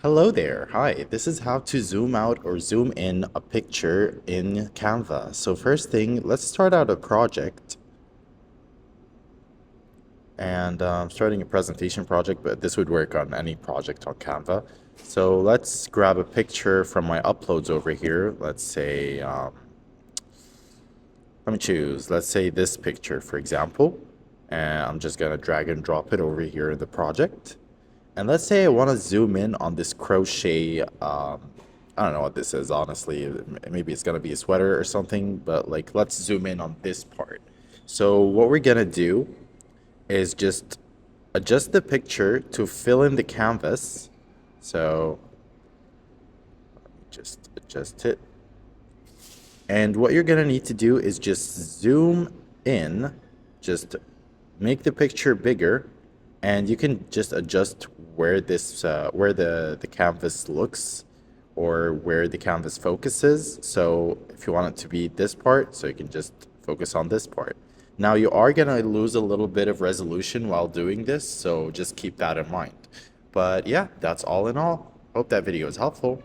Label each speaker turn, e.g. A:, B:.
A: Hello there. Hi. This is how to zoom out or zoom in a picture in Canva. So first thing, let's start out a project and starting a presentation project, but this would work on any project on Canva. So let's grab a picture from my uploads over here. Let's say, let me choose, let's say this picture, for example, and I'm just gonna drag and drop it over here in the project. And let's say I want to zoom in on this crochet. I don't know what this is, honestly. Maybe it's going to be a sweater or something, but like, let's zoom in on this part. So what we're going to do is just adjust the picture to fill in the canvas. So just adjust it. And what you're going to need to do is just zoom in, just make the picture bigger, and you can just adjust where where the canvas looks or where the canvas focuses. So if you want it to be this part, so you can just focus on this part. Now you are gonna lose a little bit of resolution while doing this, so just keep that in mind. But yeah, that's all in all. Hope that video is helpful.